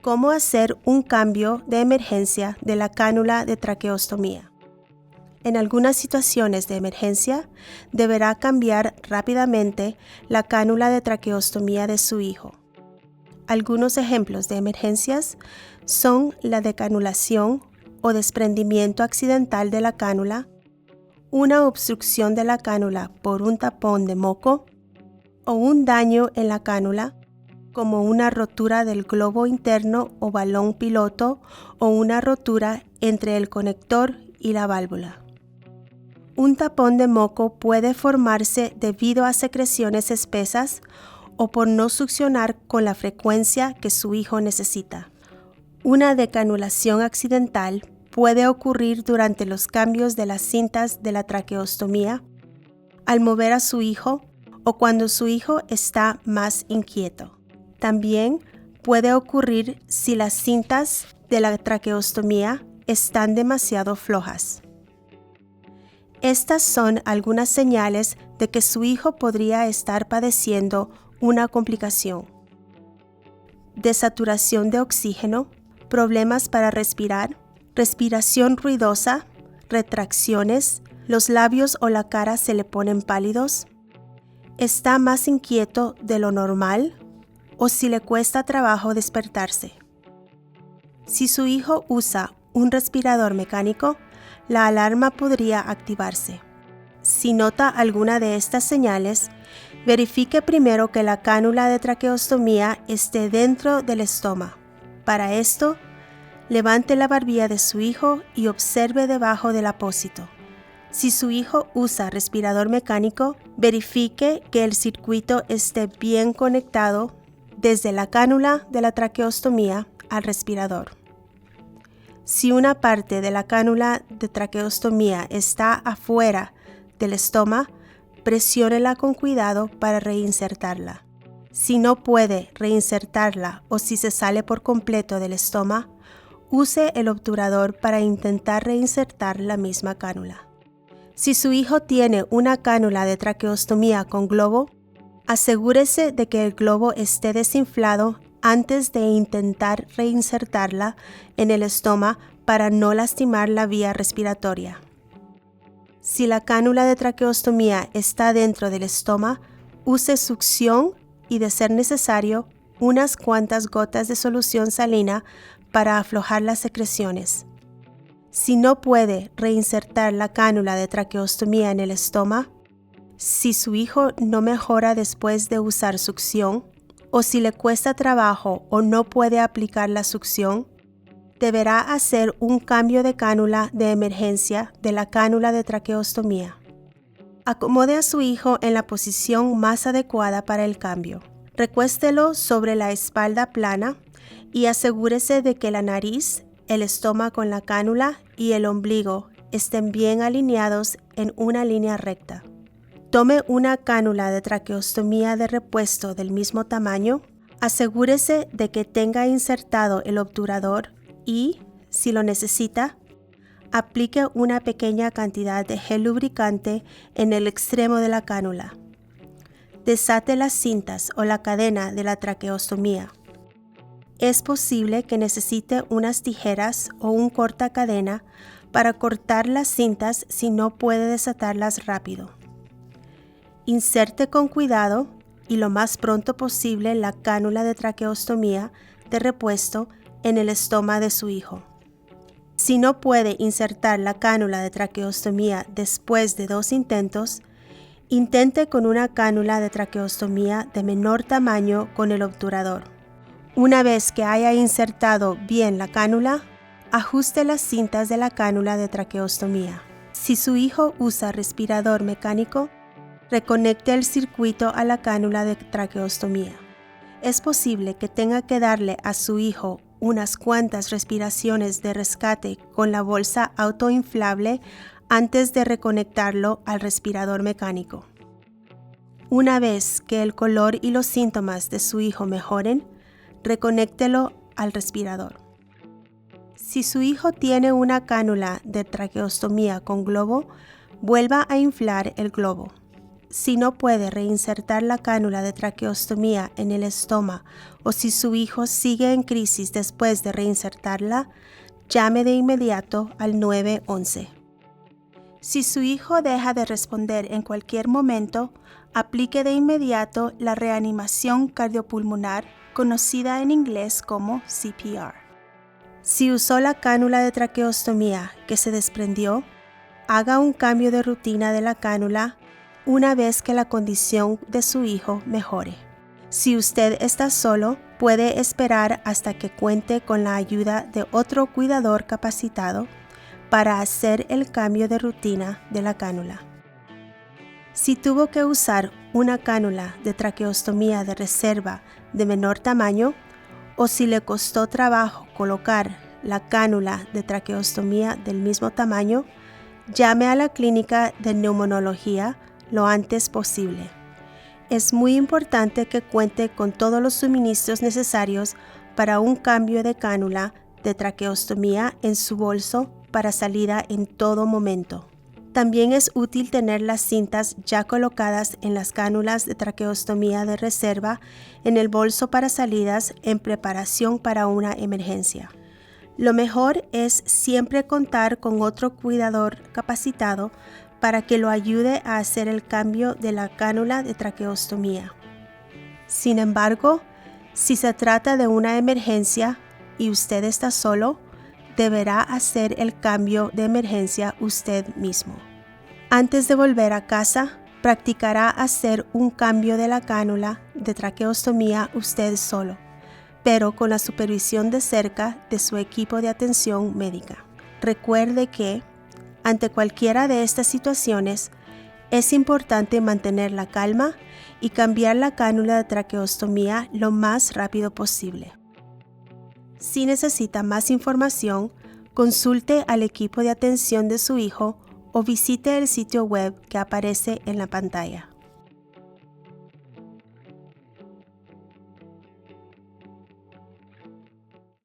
¿Cómo hacer un cambio de emergencia de la cánula de traqueostomía? En algunas situaciones de emergencia, deberá cambiar rápidamente la cánula de traqueostomía de su hijo. Algunos ejemplos de emergencias son la decanulación o desprendimiento accidental de la cánula, una obstrucción de la cánula por un tapón de moco o un daño en la cánula, como una rotura del globo interno o balón piloto o una rotura entre el conector y la válvula. Un tapón de moco puede formarse debido a secreciones espesas o por no succionar con la frecuencia que su hijo necesita. Una decanulación accidental puede ocurrir durante los cambios de las cintas de la traqueostomía, al mover a su hijo o cuando su hijo está más inquieto. También puede ocurrir si las cintas de la traqueostomía están demasiado flojas. Estas son algunas señales de que su hijo podría estar padeciendo una complicación: desaturación de oxígeno, problemas para respirar, respiración ruidosa, retracciones, los labios o la cara se le ponen pálidos, está más inquieto de lo normal o si le cuesta trabajo despertarse. Si su hijo usa un respirador mecánico, la alarma podría activarse. Si nota alguna de estas señales, verifique primero que la cánula de traqueostomía esté dentro del estómago. Para esto, levante la barbilla de su hijo y observe debajo del apósito. Si su hijo usa respirador mecánico, verifique que el circuito esté bien conectado desde la cánula de la traqueostomía al respirador. Si una parte de la cánula de traqueostomía está afuera del estómago, presiónela con cuidado para reinsertarla. Si no puede reinsertarla o si se sale por completo del estómago, use el obturador para intentar reinsertar la misma cánula. Si su hijo tiene una cánula de traqueostomía con globo, asegúrese de que el globo esté desinflado antes de intentar reinsertarla en el estómago para no lastimar la vía respiratoria. Si la cánula de traqueostomía está dentro del estómago, use succión y, de ser necesario, unas cuantas gotas de solución salina para aflojar las secreciones. Si no puede reinsertar la cánula de traqueostomía en el estómago, si su hijo no mejora después de usar succión, o si le cuesta trabajo o no puede aplicar la succión, deberá hacer un cambio de cánula de emergencia de la cánula de traqueostomía. Acomode a su hijo en la posición más adecuada para el cambio. Recuéstelo sobre la espalda plana y asegúrese de que la nariz, el estómago con la cánula y el ombligo estén bien alineados en una línea recta. Tome una cánula de traqueostomía de repuesto del mismo tamaño. Asegúrese de que tenga insertado el obturador y, si lo necesita, aplique una pequeña cantidad de gel lubricante en el extremo de la cánula. Desate las cintas o la cadena de la traqueostomía. Es posible que necesite unas tijeras o un cortacadena para cortar las cintas si no puede desatarlas rápido. Inserte con cuidado y lo más pronto posible la cánula de traqueostomía de repuesto en el estómago de su hijo. Si no puede insertar la cánula de traqueostomía después de 2 intentos, intente con una cánula de traqueostomía de menor tamaño con el obturador. Una vez que haya insertado bien la cánula, ajuste las cintas de la cánula de traqueostomía. Si su hijo usa respirador mecánico, reconecte el circuito a la cánula de traqueostomía. Es posible que tenga que darle a su hijo unas cuantas respiraciones de rescate con la bolsa autoinflable antes de reconectarlo al respirador mecánico. Una vez que el color y los síntomas de su hijo mejoren, reconéctelo al respirador. Si su hijo tiene una cánula de traqueostomía con globo, vuelva a inflar el globo. Si no puede reinsertar la cánula de traqueostomía en el estoma o si su hijo sigue en crisis después de reinsertarla, llame de inmediato al 911. Si su hijo deja de responder en cualquier momento, aplique de inmediato la reanimación cardiopulmonar, conocida en inglés como CPR. Si usó la cánula de traqueostomía que se desprendió, haga un cambio de rutina de la cánula una vez que la condición de su hijo mejore. Si usted está solo, puede esperar hasta que cuente con la ayuda de otro cuidador capacitado para hacer el cambio de rutina de la cánula. Si tuvo que usar una cánula de traqueostomía de reserva de menor tamaño o si le costó trabajo colocar la cánula de traqueostomía del mismo tamaño, llame a la clínica de neumonología lo antes posible. Es muy importante que cuente con todos los suministros necesarios para un cambio de cánula de traqueostomía en su bolso para salida en todo momento. También es útil tener las cintas ya colocadas en las cánulas de traqueostomía de reserva en el bolso para salidas en preparación para una emergencia. Lo mejor es siempre contar con otro cuidador capacitado para que lo ayude a hacer el cambio de la cánula de traqueostomía. Sin embargo, si se trata de una emergencia y usted está solo, deberá hacer el cambio de emergencia usted mismo. Antes de volver a casa, practicará hacer un cambio de la cánula de traqueostomía usted solo, pero con la supervisión de cerca de su equipo de atención médica. Recuerde que, ante cualquiera de estas situaciones, es importante mantener la calma y cambiar la cánula de traqueostomía lo más rápido posible. Si necesita más información, consulte al equipo de atención de su hijo o visite el sitio web que aparece en la pantalla.